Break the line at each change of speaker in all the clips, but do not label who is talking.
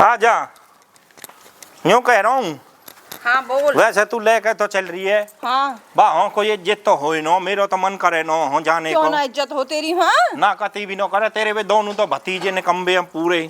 आ जा, यूं कह रहा हूँ।
हाँ बोल।
वैसे तू लेके तो चल रही है।
हाँ
बाहों को ये इज्जत तो हो नो, मेरा तो मन करे नो हो जाने
क्यों
को।
ना इज्जत हो तेरी। हाँ
ना कती भी नो करे, तेरे वे दोनों तो भतीजे निकम्बे हम पूरे।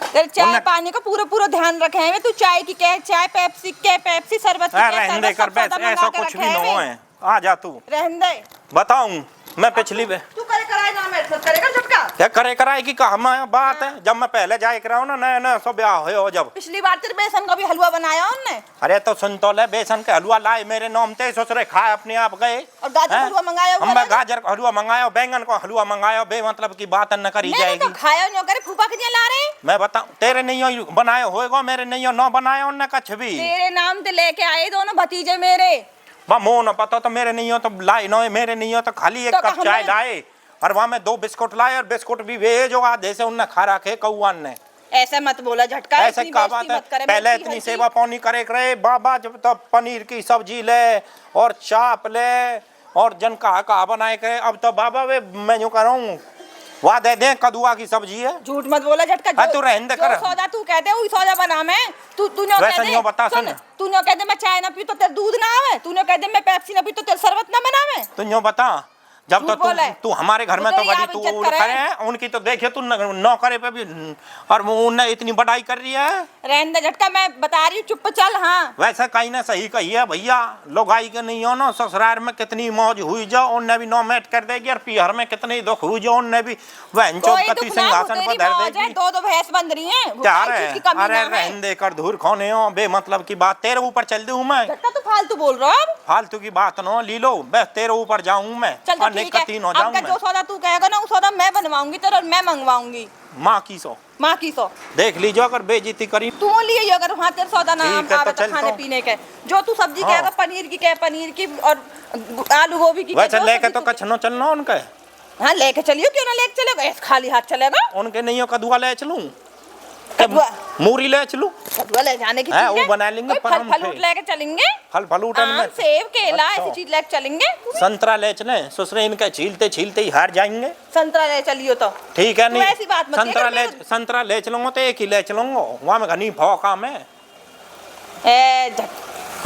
तेरे चाय
उन्हें-
पानी का पूरा पूरा ध्यान रखे हैं। तू चाय की क्या, चाय पेप्सी के पेप्सी, शरबत की क्या,
रहने दे
शरबत
कर
सब
बैस,
सौदा
ऐसा
मंगा के
कुछ
रखे
भी नो
हैं।
है। आ जा तू,
रहने दे।
बताऊं मैं पिछली बार
तू करे कराए ना, मैं सब करेगा झटका।
क्या करे कराए की कहा मैं बात है। जब मैं पहले जाए कर रहा हूँ ना, नया नया सो ब्याह हो जब
पिछली बार तेरे बेसन का भी हलवा बनाया उनने,
अरे तो सुन तो ले, बेसन के हलवा लाए मेरे नाम ते ससुरे खाए अपने आप गए।
और गाजर
हैं?
हलवा मंगाया हुआ
हम
ना।
गाजर का हलवा मंगाया, बैंगन का हलवा मंगाया, बे मतलब की बात न करी
मैंने
जाएगी।
तो खाया नहीं, करे फूफा के ला रहे।
मैं बताऊं, तेरे नहीं बनाए होएगा, मेरे नहीं न बनाया उनने कछ भी।
तेरे नाम ते लेके आए दोनों भतीजे मेरे।
बा मोह न पता तो मेरे नहीं हो तो लाए न, मेरे नहीं हो तो खाली एक
तो
कप चाय लाए और वहां में 2 बिस्कुट लाए, और बिस्कुट भी वे जो आधे से उनने खा रखे कौआन ने।
ऐसे मत बोला झटका,
ऐसे
इतनी
का
बेइज्जती
बात है,
मत करे।
पहले इतनी सेवा पानी करे करे बाबा, जब तो पनीर की सब्जी ले और चाप ले और जन कहा बनाए करे। अब तो बाबा वे मैं जो कर रहा हूँ वहाँ दे दे कदुआ की सब्जी है।
झूठ मत बोला झटका।
हाँ, तू रहने दे कर।
सौदा तू कहते वही सौदा बना मैं। तू नो
वैसे
कह
नहीं हो, बता सुन।
तू नो कहते मैं चाय ना पी तो तेरे दूध ना आवे। तू नो कहते मैं पेप्सी ना पी तो तेरे शरबत ना बनावे।
तू यूं बता, जब तो तू हमारे घर में तो बड़ी तू करे है, उनकी तो देखे तू नौकरे पे भी और उनने इतनी बड़ाई कर रही है।
रहने दे झटका, मैं बता रही हूँ, चुप चल। हाँ
वैसे कहीं ना सही कही है भैया, लोग आई के नहीं हो ना, ससुराल में कितनी मौज हुई जो उनने भी नौमेट कर देगी, और पीहर में कितनी दुख हुई जो उनने भी वहन चौकती सिंहासन पर धर देगी।
दो भैंस बंध रही हैं।
क्या है? अरे रहने दे कर, धूर खोने हो बे मतलब की बात, तेरे ऊपर चल दूं मैं।
झटका तू फालतू बोल रहा है।
फालतू की बात नो ली लो, बस तेरे ऊपर जाऊं मैं और निकती हो जाऊं मैं।
जो सौदा तू कहेगा ना, वो सौदा मैं बनवाऊंगी तेरे, और मैं मंगवाऊंगी।
माँ की सौ
माँ की सौ
देख लीजिए, अगर बेइज्जती करी
तू लिए अगर वहाँ तेरे सौदा ना
ठीक है,
आवे
तो
तो खाने
चल
पीने के। जो तू सब्जी
हाँ।
कहेगा, पनीर की कहे पनीर की, और आलू गोभी की
वैसे
जो
लेके
सब्जी
तो
तू-
कछनो चलना उनके।
हाँ लेके चलियो, क्यों ना लेके चलेगा, ऐसे खाली हाथ चलेगा।
उनके नहीं हो कदुआ ले चलूं,
कदुआ
मूरी ले चलूं,
कदुआ ले जाने की
है,
चीज़
वो
है।
बना लेंगे
कोई फल
परम
फलूट
थे।
लेके चलेंगे।
फल फलूटन
आम
में
सेब केला
अच्छा।
ऐसी चीज लेके चलेंगे।
संतरा ले चले, ससुरे इनके छीलते छीलते ही हार जाएंगे।
संतरा ले चलियो तो
ठीक है,
तू
नहीं
ऐसी बात मत किया कर।
संतरा ले चलूंगा तो एक ही ले चलूंगा, वहां में घनी भौका में।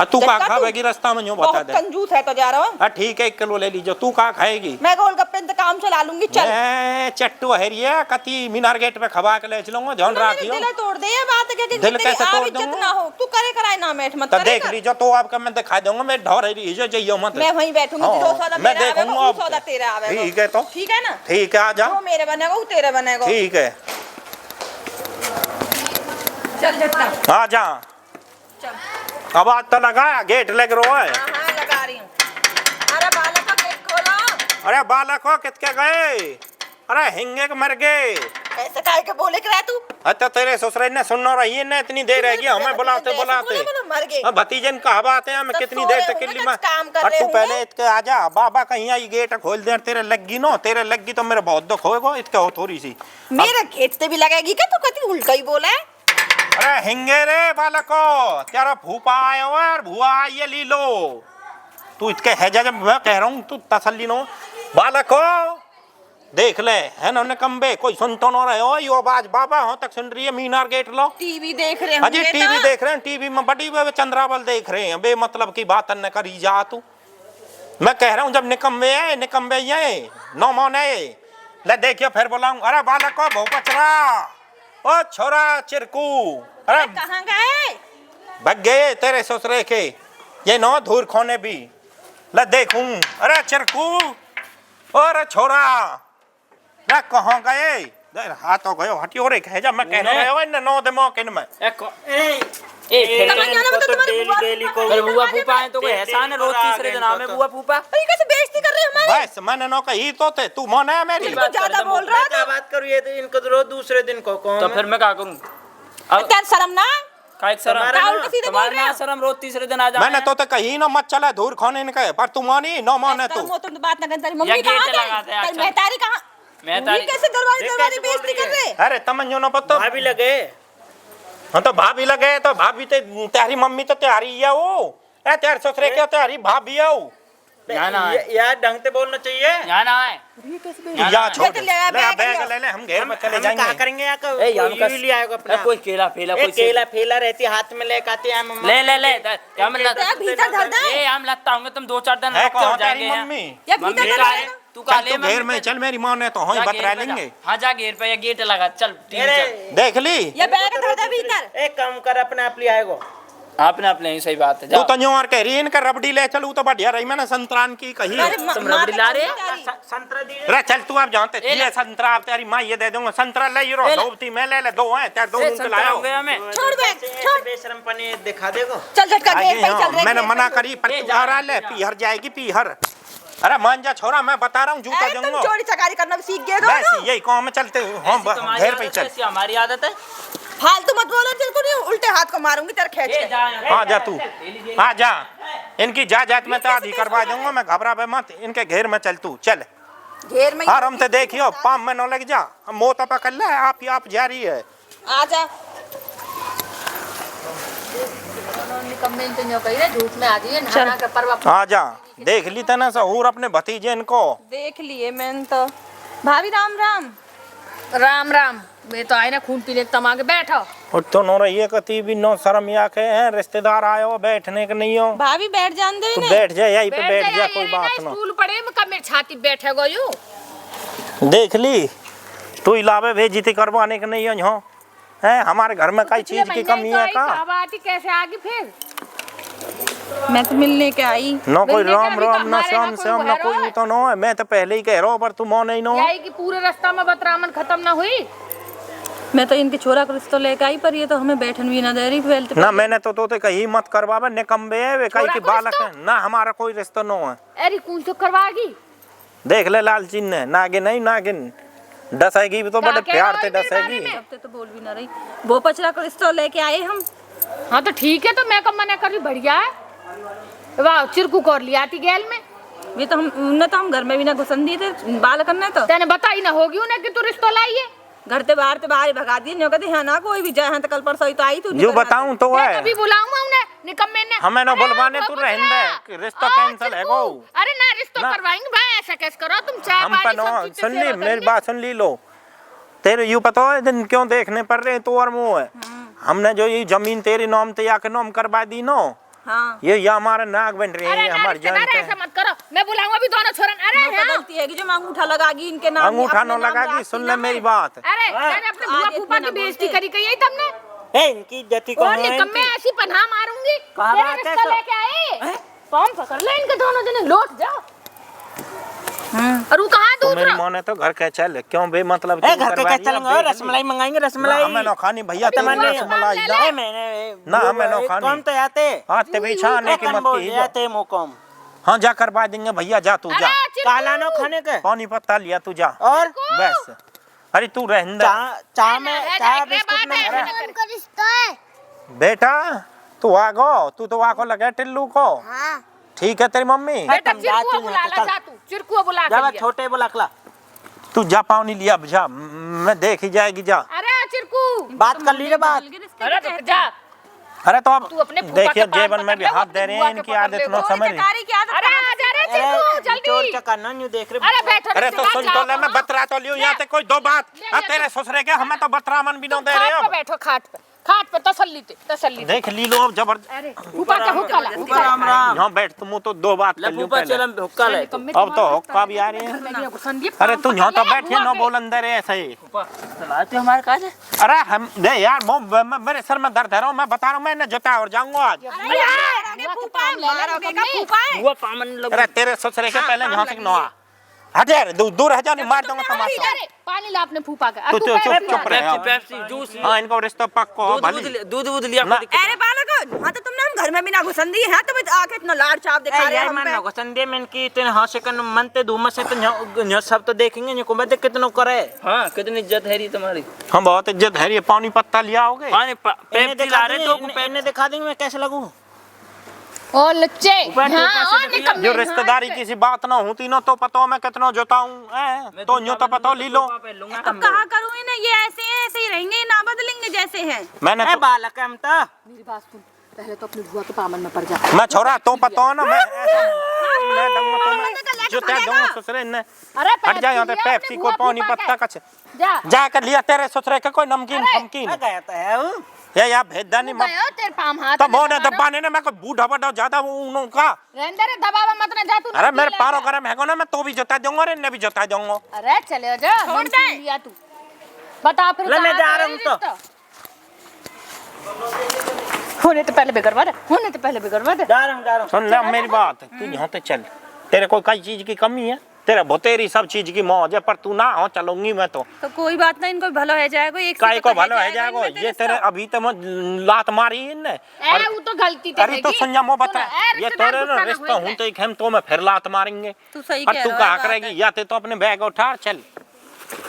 तू का खाएगी रास्ता में, जो बता दे।
कंजूस है तो जा रहा हूँ।
ठीक है, 1 किलो ले लीजिए। तू का खाएगी?
मैं गोलगप्पे इंतकाम चला लूंगी। चल
चट्टू हरिया कती मीनार गेट पे खबा के ले चलूंगा, ध्यान रखियो।
दिल तोड़ दे ये बात है कि
दिल कैसे तोड़
इज्जत
दूंगा?
ना हो। तू करे कराए ना मेट मत
तो
करेगा।
देख लीजिए, तो आपका मैं दिखा दूंगा, मैं ढोर रही जो जाइयो मत।
मैं वहीं बैठूंगी, जो सौदा
मैं
मेरा आवेगा,
देखूंगा
वो
अब।
सौदा तेरा आवेगा।
ठीक है, तो
ठीक है ना।
ठीक है, आ जा।
वो मेरे बनेगा, वो तेरे बनेगा।
ठीक है,
चल झटका
आ जा।
चल।
अब आज तो लगाया, गेट लग रहा है।
हाँ हाँ लगा रही हूँ। अरे बालक का गेट खोलो।
अरे बालक हो कितके गए? अरे हिंगे के मर गए।
कैसे काहे के बोले के रहा तू?
अच्छा तेरे ससुर ने सुनना रही है ना, इतनी देर रहेगी हमें बुलाते बुलाते।
मर गए।
अब भतीजन कहा बात है, हमें
सब
कितनी
सो
देर
रहे
तक के
होंगे,
लिए
कुछ काम कर रहे
तू
होंगे।
पहले इसके आ जा। बाबा कहीं आई, गेट खोल दे, तेरे लगी नो, तेरे लगी तो मेरा बहुत दुख होएगा। इसके हो थोड़ी सी
मेरा गेट से भी लगेगी क्या? तू कति उल्टा ही बोला है।
अरे हिंगे रे बालको, तेरा फूफा आया हुआ है और भुआ आई है, ली लो। तू इसके है जब मैं कह रहा हूँ, तू तसल्ली नो। बालको देख ले, है ना कम्बे, कोई सुन तो ना रहे हो। यो आवाज बाबा हो तक सुन रही है, मीनार गेट लो।
टीवी देख रहे
अजी
होंगे
टीवी
ना।
देख रहे हैं, टीवी में बड़ी वे चंद्रावल देख रहे हैं, बे मतलब की बात न करी जा तू। मैं कह रहा हूँ जब निकम्बे है, निकम्बे ये नो मोने ले देखियो, फिर बुलाऊं। अरे बालको बहु पचरा, ओ छोरा चिरकू, अरे
कहाँ गए?
भग गए तेरे ससुरे के ये नो धूर खोने भी। ले देखूं, अरे चिरकू और छोरा ना कहाँ गए? हाथ हो गयो, हटियो रे कह जा। मैं कह रहा हूँ इन नो दिमाग इन में
बुआ फूफा है तो कोई एहसान है, रोज तीसरे दिन आवे बुआ फूफा।
अरे कैसे बेइज्जती कर रहे हो हमारी?
बस मैंने नो कही तो थे, तू मन है मेरी।
तो ज्यादा बोल रहा है।
क्या बात करूँ, ये तो इनको तो रोज दूसरे दिन को कौन तो फिर मैं क्या करूँ? अब
तेरा शर्म ना?
का एक शर्म
क्या उल्टे सीधे बोल
तुम्हारे
रहे हो?
ना शर्म, रोज तीसरे दिन आ जाए।
मैंने तो कही ना मत चला धूर खोने इनके, पर तू मानी नो माने तू।
तुम तो बात ना कर। तेरी मम्मी
ये
कहाँ
गेट लगाते हैं,
गई?
अच्छा।
मेहतारी कहाँ?
मेहतारी-
ये कैसे दरवाजे
देख
दरवाजे
कैसे बोल
बेइज्जती
रही
कर रहे?
अरे तमन्यो न पत्तो
भाभी लगे।
हाँ तो भाभी लगे तो भाभी ते तेरी मम्मी तो त्यारी है वो, ए तेरे ससुरे के त्यारी भाभी है वो।
यहाँ ना है,
यार ढंग से बोलना चाहिए।
यहाँ ना है।
या छोड़
ले आ,
ले आ,
बैग
बैग
ले
ले ले, हम घेर में चले
हम
जाएंगे।
क्या करेंगे यहाँ का?
ए, यहाँ का-
ये ले आएगा अपना।
कोई केला फेला
ए,
कोई
केला फेला रहती है, हाथ में लेके आते हैं मम्मा।
ले ले ले हम
भीतर धर दे।
ए हम लगता होंगे तुम 2-4 दिन
है
रुकते हो
कौन
जाएंगे
तेरी
यहाँ।
मम्मी?
ये
मम्मी
भीतर
का
धर
है,
दे।
तू का
चल
ले
तू घेर
मम्मी
में
पे।
चल, मेरी माँ ने तो वहीं
जा
बतरा
घेर पे जा।
लेंगे।
हाँ जा घेर पे, या गेट लगा चल ठीक
अरे
है।
देख ली
ये बैग धर दे भीतर।
एक काम कर, अपने आप ले आएगा।
आपने अपने ही सही बात है
तू
जाओ।
तो यूं और कह रही है इनका रबड़ी ले चलू तो बढ़िया रही, मैंने संतरान की कही।
अरे
तुम रबड़ी ला रहे?
संतरा दी
रे चल तू अब जानते
ए,
ये संतरा अब तेरी माँ ये दे दूंगा, संतरा ले रो
ए,
धोबती मैं ले ले, दो हैं तेरे दो
ए,
दूं के
संतरा
लाया
हो गया हमें।
छोड़ बैग, छोड़।
बेशरम पने दिखा देगो।
चल झटका
आगे
गेट पे ही चल रहे।
मैंने मना करी पर
ए,
तू
जा,
आ रहा ले
जा।
पीहर जाएगी पीहर। अरे मान जा छोरा, मैं बता रहा हूँ जूता
अरे तुम
दूंगा
चोरी चकारी करना भी सीख गए
बस
दोनों।
यही काम में चलते हम
ऐसी तुम्हारी
घेर पे ही
आदत
चल।
है, ऐसी हमारी आदत है।
फालतू मत बोलो, तेरे को नहीं उल्टे हाथ को मारूंगी तेरे खेच
ए
के।
जा
आ जा तू, आ जा, इनकी जायदाद में तो आधी करवा दूंगा मैं, घबरा बे मत, इनके घेर में चल तू चल।
घेर में
आराम से देखियो, पाम में न लग जा, मोता पकड़ ले, आप जा रही है।
आ जा।
निकम्मे तो न्यों कही रे, झूठ में आ जाइए, नहाना का परवा।
आ जा, देख ली तना सहूर अपने भतीजे इनको।
देख लिए मैंने तो। भाभी राम राम।
राम राम। वे तो आए ना खून पीने तमागे बैठो।
और तो नो रही है कती भी नो शर्म या के हैं, रिश्तेदार आए हो बैठने के नहीं हो,
भाभी बैठ जान दे
तू
इन्हें।
बैठ जा यहीं पे बैठ जा,
जाइए,
कोई
ये ना
बात ना।
स्टूल पड़े में कब मेरी छाती बैठे गो यूं।
देख ली तू इलावे भेजी करवाने के नहीं हो यहाँ है, हमारे घर में कई चीज की कमी है का?
बात कैसे आगे फिर?
मैं तो मिलने के आई।
न कोई
मिलने का
राम
अभी
राम न
हमारे
श्याम
यहाँ कोई
श्याम न
भैरव
कोई
है?
तो नो है, मैं तो पहले ही कह रहा हूँ पर तू मो नहीं नो।
यही कि पूरे रास्ता में बतरामन खत्म ना हुई।
मैं तो इनके छोरा को रिश्ता लेके आई, पर ये तो हमें बैठन भी ना दे रही। फैलते
ना मैंने तो कही मत करवावे, निकम्बे है वे कही
छोरा
की
को
बालक
रिश्ता?
है ना, हमारा कोई रिश्ता नो है।
अरे कुछ तो करवागी।
देख ले लालचीन ने, नागिन नहीं नागिन डसेगी भी तो बड़े
क्या
प्यार
कह
से
रहा है मेरे
डसेगी।
बारे में?
अब तक तो बोल भी ना रही। वो पचरा को रिश्ता लेके आए हम।
हाँ तो ठीक है, तो मैं कब मना कर रही, बढ़िया है। वाह चिरकू कर लिया आती गैल में।
ये तो हम घर में भी ना घुसन दिए थे बाल करने, तो
तेने बताई ना होगी उन्हें कि तू रिश्ता लाई है।
घर से बाहर भगा दिए। न्यों कहते हाँ ना कोई भी जाए, हाँ तो कल परसों ही तो आई तू।
जो बताऊं तो
मैं
है
कभी बुलाऊंगा उन्हें निकम्मे ने।
हमें ना
अरे
बुलवाने,
वो
तू
कुछ
रहने
ना।
दे, रिश्ता
ओ,
कैंसिल है
चिरकू।
गो।
अरे ना रिश्ता
ना।
करवाएंगे भाई, ऐसा कैसे करो तुम, चाय
हम पर
पानी
नो
सब चीज़ से
सुन ली
सेवा
मेरी
करनी।
बात सुन ली लो, तेरे यू पता है दिन क्यों देखने पड़ रहे तो और मुँह है, हमने जो ये जमीन तेरे नाम ते या के नाम करवा दी नो,
हाँ
ये हमारे नाक बन रहे
अरे
हैं,
ना
हमारे जान
रिश्तेदार,
के
ऐसा मत करो, मैं बुलाऊंगा अभी दोनों छोरन। अरे
नौका
हाँ।
गलती है कि जो मैं अंगूठा लगागी इनके नाम,
अंगूठा
अपने
न
नाम
लगागी,
राखी
सुन
ना
ले मेरी
मैं।
बात।
अरे मैंने अपने बुआ
आज
फूफा
इतना
की
ना
बेइज्जती
बोलते।
करी कही तुमने।
ए, इनकी इज्जत को
और निकम्मे ऐसी पनाह मारूंगी।
कहाँ
तेरा
बात है
रिश्ता
सब?
लेके आए। पाँव पकड़ ले इनके दोनों जने, लौट जाओ। और वो कहाँ
तो
दूसरा?
मेरी माँ ने तो घर के चल क्यों बे मतलब
ए, घर के क्या चलेंगे? रसमलाई मंगाएंगे, रसमलाई।
हमें ना खानी भैया,
अभी
तुम्हें
वो
रसमलाई
ले
ना
ले।
मैंने
ना, हमें ना खानी।
कौन तो आते
आते पीछा आने की मत की
आते मोकम।
हाँ जा करवा देंगे भैया, जा तू जा,
अरे चिरकू।
काला नो खाने के
पानी पत्ता लिया तू जा
और
बस। अरे तू रहने दे
चाह में
है,
चाह
है,
बिस्कुट
बात
में
है,
अरे,
उनका रिश्ता है।
बेटा, तू आगो, तू तो आगो लगे टिल्लू को। ठीक है तेरी मम्मी,
बेटा
तुम जा,
चिरकुआ
तू
बुला
यहाँ
ला,
चल।
जा तू चिरकुआ बुला के
जब
लिया।
छोटे बुलाकला
तू जा पानी लिया जा, मैं देख ही जाएगी जा।
अरे चिरकू
बात कर ली रे बात।
अरे तो जा।
अरे तो अब
तू अपने फूफा
देखिए
के पान
जेबन में भी
पकड़ ले,
हाथ
वो
दे रहे
बुआ
हैं,
के
इनकी
पकड़
आदत
ले,
नो
वो
समझ रही।
कारी की आदत
अरे आ जा रे चिरकू
चोर
जल्दी।
क्या करना नहीं देख रहे।
अरे बैठो
अरे तो सुन तो ले, मैं बतरा तो लियो, यहाँ ते कोई दो बात।
ले, ले,
तेरे ससुरे के हमें तो बतरामन भी न दे रहे
खाट पे
हो।
बैठो, खाट पे तसल्ली से।
देख ली लो अब जबरदस्त,
अरे ऊपर का हुक्का ला, हुक्का ला।
राम राम।
यहाँ बैठ तुम तो दो बात कर लियो पहले।
हुक्का ले तू।
अब तो हुक्का भी आ रहे हैं। अरे तू यहाँ तो बैठिए न बोल अंदर है ऐसे ही।
चलाते हमारे काज है।
अरे हम दे यार, मेरे सर में दर्द है रहा हूँ, मैं बता रहा हूँ, मैं जता और जाऊंगा आज।
हुआ पामन लोग।
अरे तेरे ससुरे के पहले यहाँ से नवा हट यार, दूर रह जा, नहीं मार दूंगा तमाशा।
पानी ला अपने फूफा का।
तू चुप चुप रहे।
पेप्सी पेप्सी जूस
हाँ इनको रिश्ता पक्को हो भली।
दूध लिया
ना।
अरे बालक, हाँ तो तुमने हम घर में भी ना घुसन दी है, तो आके इतना लाड़ चाप दिखा रहे हैं हम पे।
को संडे में की इतने हंसे कन मनते धूम से तो न्यो सब तो देखेंगे न्यो को मैं कितनो करे।
हाँ कितनी इज्जत है री तुम्हारी।
हम बहुत इज्जत है, ये पानी पत्ता लिया होगे।
पानी पेप्सी ला रहे तो
पहने दिखा देंगे मैं कैसे लगूं।
और लच्चे हाँ और निकम्मे।
जो रिश्तेदारी किसी बात ना होती ना तो पता मैं कितना जोताऊं, तो यूं तो पता ली लो।
अब कहा करूँ इन्हें, ये ऐसे हैं, ऐसे ही रहेंगे, ना बदलेंगे जैसे हैं।
मैंने
ए
तो
बालक हम तो
मेरी बात सुन, पहले तो अपनी बुआ के पामन में पड़ जा।
मैं छोरा तो पता ना मैं दूंगा तो मैं जो त्या दूंगा ससुरे ने
अरे
हट जा यहाँ पे पेप्सी को पानी पत्ता कछ
जा
जा कर लिया तेरे ससुरे का कोई नमकीन फमकीन
गया तो है वो।
ये यार भेदानी मत
गयो तेरे पाम हाथ
तो मोने दबाने ने मैं कोई बूढ़ा बड़ा ज्यादा वो उनका
रहने रे दबावा मत ना जा तू।
अरे मेरे पारो गरम है ना मैं तो भी जता दूंगा रे ने भी जता दूंगा।
अरे चले जा छोड़ दे लिया तू बता फिर
ले मैं जा रहा हूँ तो।
होने तो पहले बिगड़वा दे होने तो पहले बिगड़वा दे।
जा रहा हूँ।
सुन ले मेरी बात तू यहाँ पे चल तेरे कोई कई चीज की कमी है तेरा भतेरी सब चीज की मौज है पर तू ना हो चलूंगी मैं तो
कोई बात नहीं इनको भलो है जाएगा एक
काई को भलो है जाएगा ये तेरे अभी तो मैं लात मारी है ने
ए वो तो गलती तेरी
अरे तो संजय मो बता ये तेरे ना रिश्ता हूं तो एक हम तो मैं फिर लात मारेंगे
तू सही
पर
कह
तू
रहा
कहा करेगी या तो अपने बैग उठा चल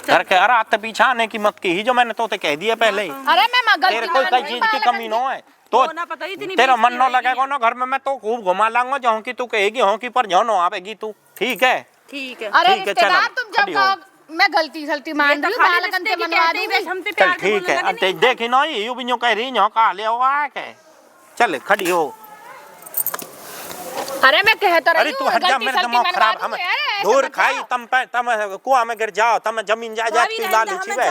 घर के अरात पीछा आने की मत की ही जो मैंने तो कह दिया पहले ही
अरे मैं
तेरे कोई कई चीज की कमी ना है तो तेरा मन न लगेगा ना घर में मैं तो खूब घुमा लाऊंगा जाऊं की तू कहेगी हों की पर जाओ ना आवेगी तू ठीक है
ठीक है।
अरे
ठीक है,
रिश्तेदार
चलो,
तुम जब
खड़ी हो।
कहो मैं गलती मान रही हूँ बालकन से मनवा दूंगी।
हमसे
चल
प्यार से
ठीक
बोलने
है
लगे
अब देखी ना यू भी कह रही हो का ले हुआ के चल खड़ी हो।
अरे मैं कहता रही
अरे तू हट जा मेरे दिमाग खराब हम दूर खाई तम कुआं में गिर जाओ तम जमीन जायदाद की लाल छिवे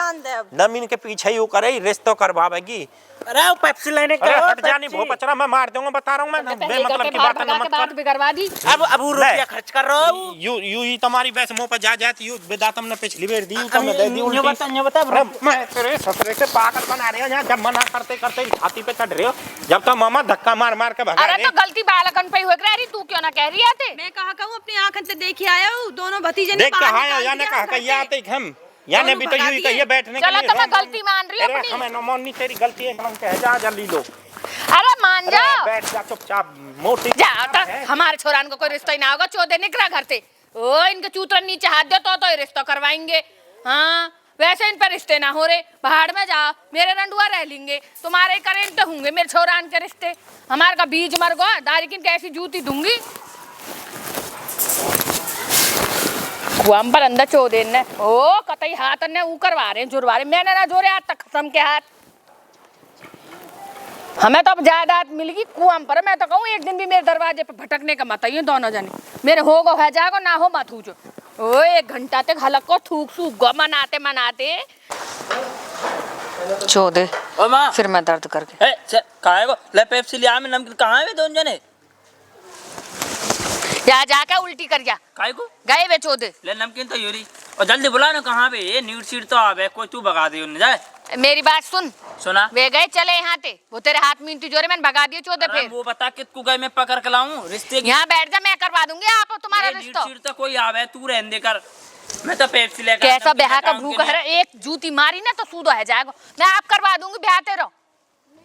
जमीन के पीछे ही करे रिश्तो करवावेगी।
अरे वो पेप्सी लेने का
अरे हट जानी भो पचरा मैं मार दूंगा बता रहा हूं मैं बेमतलब की बात मत कर।
बिगड़वा दी
अब रुपया खर्च कर रहा हूँ।
यू ही तुम्हारी वैसे मुंह पर जा जाती यू बेदा तुमने पिछली बार दी तो मैं दे दी
ये बता
अरे मैं तेरे ससुरे से पागल बना रहे हो यहाँ जब मना करते करते छाती पे चढ़ रहे हो जब तो मामा धक्का मार मार के भगा
अरे
रहे
तो गलती बालकन पे ही हो रही तू क्यों ना कह रही है
मैं कहा कहूँ अपनी आंखों से देख आया हूँ दोनों भतीजे ने
देख कहा है या ने कहा कि या ते हम या ने भी तो यूं ही कहिए बैठने के
चलो
लिए
तो मैं गलती मान रही हूँ
अरे
अपनी।
हमें न माननी तेरी गलती है हम कह जा जल्दी लो
अरे मान जा
बैठ जा चुपचाप मोटी
जा तो हमारे छोरान को कोई रिश्ता ही ना होगा चौदह निकला घर से ओ इनके चूतरन नीचे हाथ दे तो ये रिश्ता करवाएंगे। हाँ वैसे इन पर रिश्ते ना हो रहे पहाड़ में जा मेरे रंडुआ रह लेंगे तुम्हारे करेंट होंगे मेरे छोरान के रिश्ते हमारे का बीज मर गो दारिकिन कैसी जूती दूंगी हम पर अंदर चौदह ने ओ कतई हाथ ने ऊ करवा रहे जुड़वा रहे मैंने ना जोड़े हाथ तक कसम के हाथ हमें तो अब जायदाद मिलेगी कुआं पर मैं तो कहूँ एक दिन भी मेरे दरवाजे पे भटकने का मत आइए दोनों जने मेरे होगो है जागो ना हो मत जो ओ 1 घंटा तक हलक को थूक सूख गो मनाते मनाते चौदह
ओ माँ
फिर मैं दर्द करके
कहाँ है वो ले पेप्सी लिया मैं नमकीन कहाँ है वे दोनों जने
या जाके उल्टी कर जा
काय को
गए वे चौदह
ले नमकीन तो यूरी और जल्दी बुला ना कहाँ पे ये न्यूट सीट तो आवे कोई तू भगा दे उन्हें जाए
मेरी बात सुन
सुना
वे गए चले यहाँ थे वो तेरे हाथ में इंतू जोरे मैंने भगा दिए चौदह
अरे
फिर
वो बता कितकू गए मैं पकड़ के लाऊं रिश्ते की
यहाँ बैठ जा मैं करवा दूंगी आप तुम्हारा
न्यूट
रिश्ता
सीट तो कोई आवे तू रहने दे कर मैं तो पेप्सी लेकर
कैसा ब्याह का भूख है एक जूती मारी ना तो सूद है जाएगा मैं आप करवा दूंगी ब्याह तेरा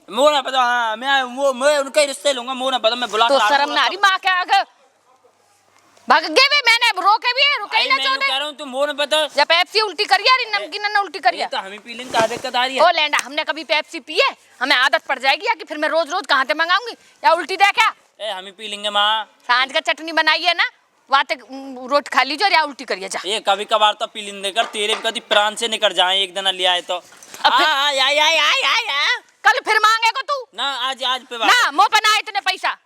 मोह ना पता हाँ मैं उनका रिश्ते लूंगा मोह ना पता मैं बुला
तो शर्म ना आ रही माँ के आगे भाग गए वे मैंने रोके भी है रुके ही ना
मैं
चौदह
कह रहा हूँ तू मोह ना पता
जब पेप्सी उल्टी करिया रही नमकीन ना उल्टी करिया
तो हमें पी लेंगे दिक्कत आ रही
ओ
है
लैंडा हमने कभी पेप्सी पी है हमें आदत पड़ जाएगी या कि फिर मैं रोज रोज कहाँ से मंगाऊंगी या उल्टी दे क्या
ए हमें पी लेंगे माँ
सांझ का चटनी बनाई है ना वाते रोट खा लीजिए और या उल्टी करिए जा
ये कभी कभार तो पी लेंगे कर तेरे भी कभी प्राण से निकल जाए एक दिन लिया है तो
कल फिर मांगेगा तू
ना आज पे
ना मुँह पे ना इतने पैसा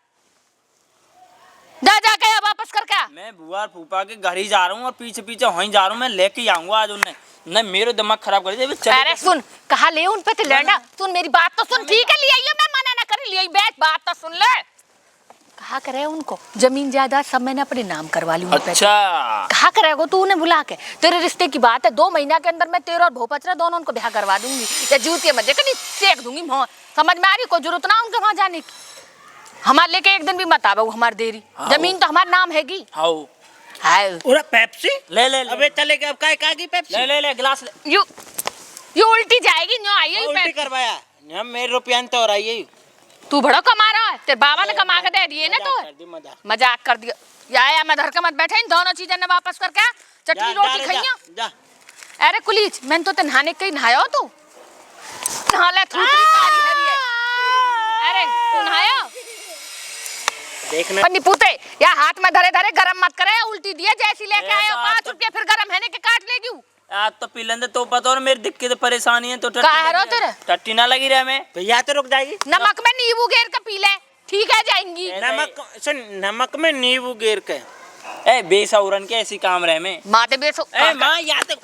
जा जाके या वापस कर क्या
मैं बुआ और फूफा के घर ही जा रहा हूँ और पीछे पीछे वहीं जा रहा हूँ मैं लेके आऊंगा आज उन्हें न मेरे दिमाग खराब कर दिया
अरे सुन कहा ले उन पे तो लड़ना सुन मेरी बात तो सुन ठीक है लिया मैं मना ना कर लिया बैठ बात तो सुन ले कहा करे उनको जमीन जायदाद सब मैंने अपने नाम करवा ली
अच्छा
कहा करेगा तू उन्हें बुला के तेरे रिश्ते की बात है 2 महीना के अंदर मैं तेरा और भोपचरा दोनों उनको ब्याह करवा दूंगी या जूतिया मजे कहीं सेक दूंगी समझ में आ रही कोई जरूरत ना उनके वहां जाने की हमारे लेके एक दिन भी मत आवे हमारी देरी जमीन तो हमारा नाम हैगी
हाउ
हाय
पूरा पेप्सी
ले
अबे चलेगा अब काय की पेप्सी
ले गिलास ले
यू उल्टी जाएगी न्यो आई है
उल्टी करवाया हम मेरे रुपया तो हो रही है
तू बड़ा कमा रहा है तेरे बाबा ने कमा के दे दिए ना तो मजाक कर दिया या मैं धर के मत बैठे इन दोनों चीजें ने वापस करके चटनी रोटी खाइया अरे कुलीच मैंने तो नहाने कहीं नहाया हो तू नहाला थूतरी कारी हरी है अरे तू नहाया
देखने
पन्नी पूते या हाथ में धरे धरे गरम मत करे उल्टी दिए जैसी लेके आए 5 रुपया फिर गरम है ने के काट लेगी
आज तो पी लेंदे तो पता और मेरी दिक्कत परेशानी है तो
का है रो तेरे?
टट्टी ना लगी रहे मैं
भैया तो रुक जाएगी।
नमक में नींबू गेर का पी ले, ठीक है जाएंगी।
नमक सुन, नमक में नींबू गेर के।
ए बेसौरन के ऐसी काम रहे में
माते बेसो
ए मां या तो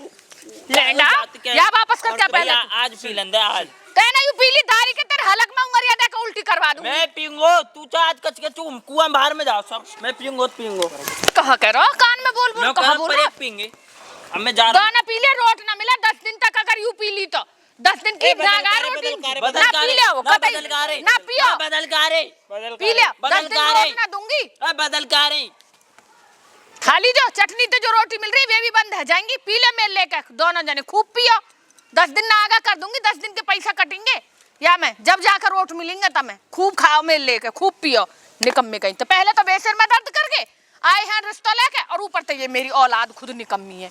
लेंडा या वापस कर क्या पहले
भैया आज पी लेंदे आज
कहना यू पीली दारी के तेरे हलक में उंगलियां देके उल्टी करवा दूंगी।
मैं पीऊंगो तू चाह आज कच के चूम कुआं बाहर में जाओ सब मैं पीऊंगो तो पीऊंगो
कहा कह रहा कान में बोल बोल
मैं
कहा
कहां
बोल
पर
रहा
एक पीएंगे अब मैं जा रहा
दाना पी ले रोट ना मिला 10 दिन तक अगर यू पी ली तो 10 दिन की नागा रोटी ना पी ले वो कतई ना पियो
बदल का रे
पी ले 10 दिन रोटी ना दूंगी।
ए बदल का रे
खाली जो चटनी तो जो रोटी मिल रही वे भी बंद है जाएंगी। पी ले मेल लेके दोनों जने खूब पियो 10 दिन ना आगा कर दूंगी 10 दिन के पैसा कटेंगे या मैं जब जाकर रोट मिलेंगे तब मैं खूब खाओ मेल लेके खूब पियो निकम्मे कहीं तो पहले तो बेसर में दर्द करके आए हैं रिश्ता लेके और ऊपर तो ये मेरी औलाद खुद निकम्मी है।